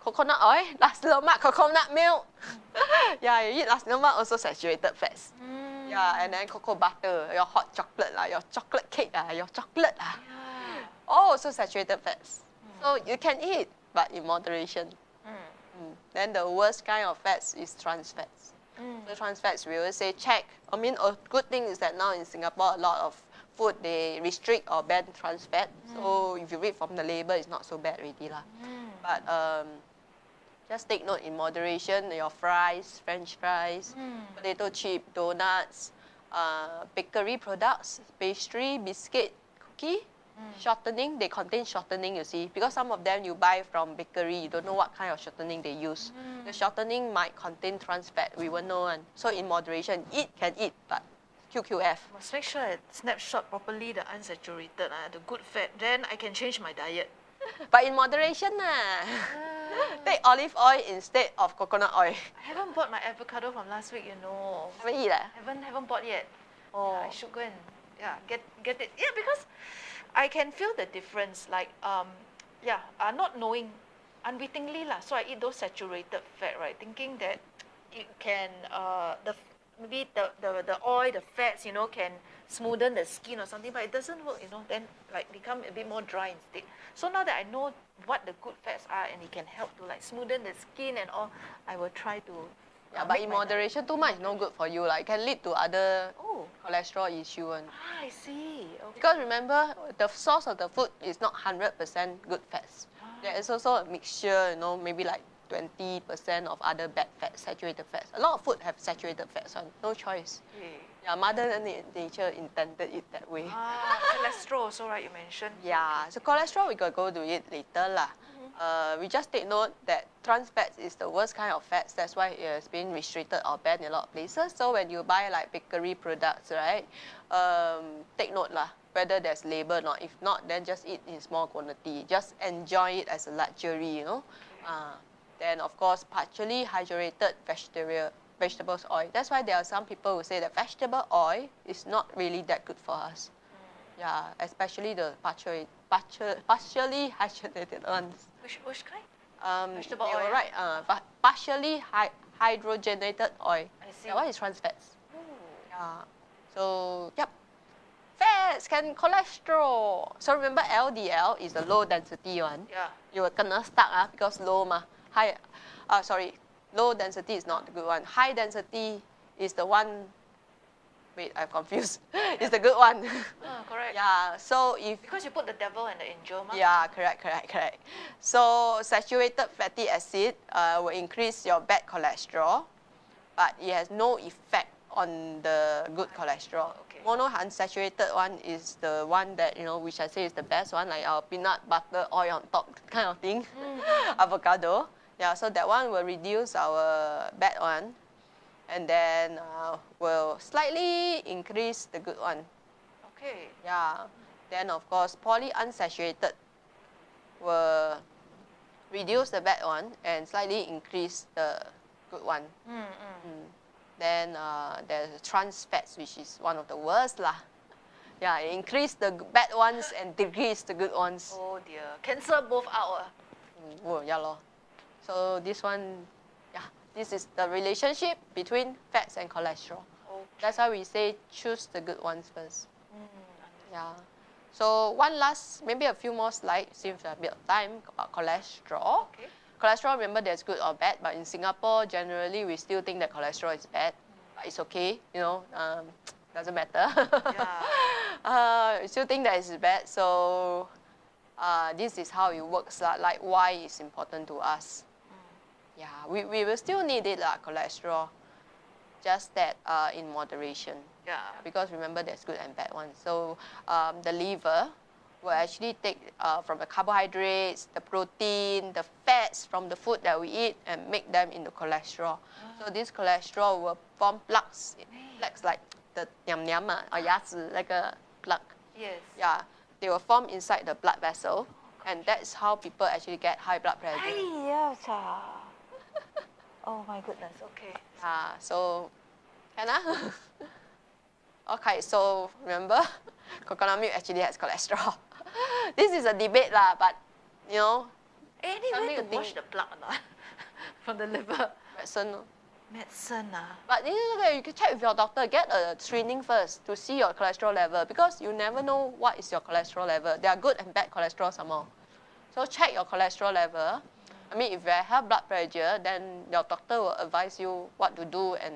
Coconut oil, nasi lemak, coconut milk. Yeah, you eat nasi lemak also saturated fats. Yeah, and then cocoa butter, your hot chocolate your chocolate cake your chocolate all also saturated fats. So you can eat, but in moderation. Then the worst kind of fats is trans fats. So trans fats, we always say check. I mean, a good thing is that now in Singapore, a lot of food, they restrict or ban trans fat. So if you read from the label, it's not so bad already lah. But just take note in moderation, your fries, French fries, potato chip, donuts, bakery products, pastry, biscuit, cookie, shortening, they contain shortening, you see. Because some of them you buy from bakery, you don't know what kind of shortening they use. The shortening might contain trans fat, we won't know one. So in moderation, can eat, but QQF. Must make sure I snapshot properly the unsaturated, the good fat. Then I can change my diet. But in moderation take olive oil instead of coconut oil. I haven't bought my avocado from last week, you know. Haven't eat Haven't bought yet. Oh. Yeah, I should go and get it. Yeah, because I can feel the difference. Like not knowing, unwittingly lah. So I eat those saturated fat, right? Thinking that it can maybe the oil, the fats, you know, can smoothen the skin or something, but it doesn't work, you know. Then like become a bit more dry instead. So now that I know what the good fats are and it can help to like smoothen the skin and all, I will try to. Yeah, but in moderation, too much no good for you. Like, it can lead to other Oh. cholesterol issue. I see. Okay. Because remember, the source of the food is not 100% good fats. There is also a mixture, you know, maybe like 20% of other bad fats, saturated fats. A lot of food have saturated fats on, no choice. Okay. Yeah, Mother Nature intended it that way. Cholesterol also, right? You mentioned. Yeah, so cholesterol we could go to it later lah. We just take note that trans fats is the worst kind of fats. That's why it has been restricted or banned in a lot of places. So when you buy like bakery products, right, take note lah whether there's label or not. If not, then just eat in small quantity. Just enjoy it as a luxury, you know. Then of course, partially hydrated vegetables oil. That's why there are some people who say that vegetable oil is not really that good for us. Yeah, especially the partially hydrated ones. Which kind? Vegetable you were oil? right. But partially hydrogenated oil. I see. That one is trans fats. Ooh. Yeah. So, yep. Fats can cholesterol. So remember LDL is the low density one. Yeah. You will kena stuck because low ma. Low density is not the good one. High density is the one. Wait, I'm confused. It's the good one. Correct. Yeah. So if Because you put the devil and the angel, ma. yeah, correct. So saturated fatty acid will increase your bad cholesterol, but it has no effect on the good cholesterol. Okay. Mono unsaturated one is the one that, which I say is the best one, like our peanut butter oil on top kind of thing, avocado. Yeah, so that one will reduce our bad one, and then will slightly increase the good one. Okay. Yeah. Then of course, polyunsaturated will reduce the bad one and slightly increase the good one. Then there's trans fats, which is one of the worst lah. Yeah, increase the bad ones and decrease the good ones. Oh dear, cancel both out. Oh, yeah lor. So this one, yeah, this is the relationship between fats and cholesterol. Okay. That's why we say choose the good ones first. Yeah. So one last, maybe a few more slides, since we have a bit of time, about cholesterol. Okay. Cholesterol, remember, there's good or bad, but in Singapore, generally, we still think that cholesterol is bad. But it's okay, doesn't matter. Yeah. We still think that it's bad, so this is how it works, like why it's important to us. Yeah, we will still need it, cholesterol, just that in moderation. Yeah. Because remember, there's good and bad ones. So the liver will actually take from the carbohydrates, the protein, the fats from the food that we eat and make them into cholesterol. So this cholesterol will form plaques. Plaques like the niam or 牙齿 like a plaque. Yes. Yeah, they will form inside the blood vessel, and that's how people actually get high blood pressure. Oh my goodness. Okay. So, can I? Okay, so remember, coconut milk actually has cholesterol. This is a debate but Anyway, to wash the plaque from the liver. medicine. Medicine. But you can check with your doctor. Get a screening first to see your cholesterol level, because you never know what is your cholesterol level. There are good and bad cholesterol somehow. So check your cholesterol level. I mean, if you have blood pressure, then your doctor will advise you what to do and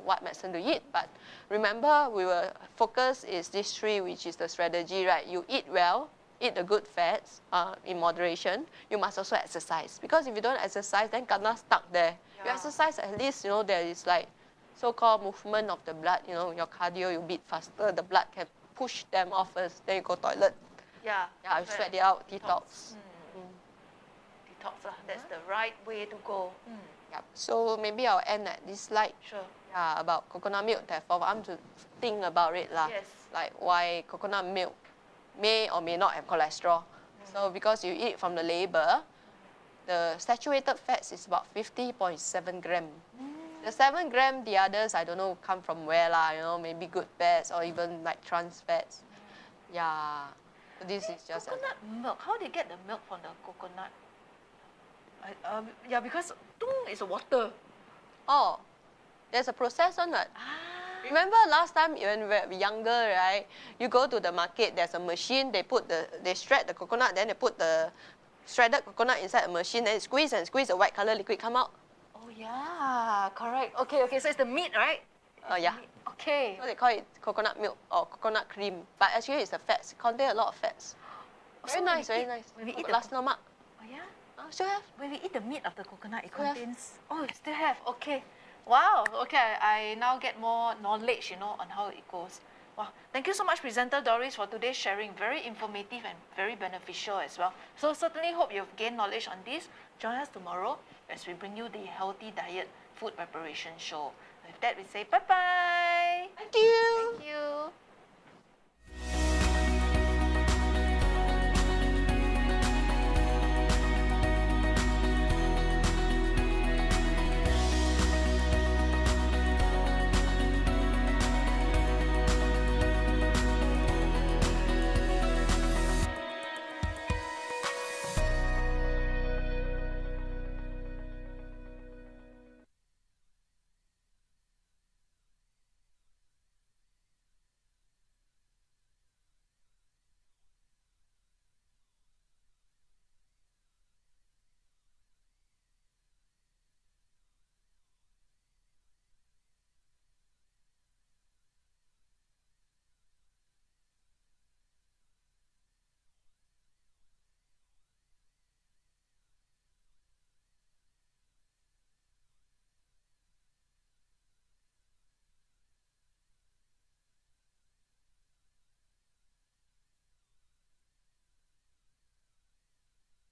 what medicine to eat. But remember, our focus is this three, which is the strategy, right? You eat well, eat the good fats in moderation. You must also exercise, because if you don't exercise, then kena stuck there. You exercise, at least there is like so-called movement of the blood. Your cardio, you beat faster. The blood can push them off first. Then you go toilet. Yeah. Yeah, you sweat it out, detox. Detox, that's the right way to go. Yep. So maybe I'll end at this slide. Sure. Yeah, about coconut milk. Therefore, I'm to think about it Yes. Like why coconut milk may or may not have cholesterol. So because you eat from the label, the saturated fats is about 50.7 gram. The 7 gram, the others I don't know come from where maybe good fats or even like trans fats. Yeah. So this is just coconut milk. How do you get the milk from the coconut? Yeah, because it's water. Oh, there's a process on that. Remember last time when we were younger, right? You go to the market, there's a machine, they shred the coconut, then they put the shredded coconut inside a machine, then squeeze and squeeze, the white color liquid come out. Oh yeah, correct. Okay, so it's the meat, right? Yeah. Meat. Okay. So they call it coconut milk or coconut cream. But actually it's the fats. It contains a lot of fats. Very nice, very nice. When we eat last lemak. Oh yeah? Still have. When we eat the meat of the coconut, it Still have. contains... Oh, it still have. Okay. Wow. Okay, I now get more knowledge, on how it goes. Wow. Thank you so much, presenter Doris, for today's sharing. Very informative and very beneficial as well. So certainly hope you've gained knowledge on this. Join us tomorrow as we bring you the Healthy Diet Food Preparation Show. With that, we say bye-bye. Thank you. Thank you.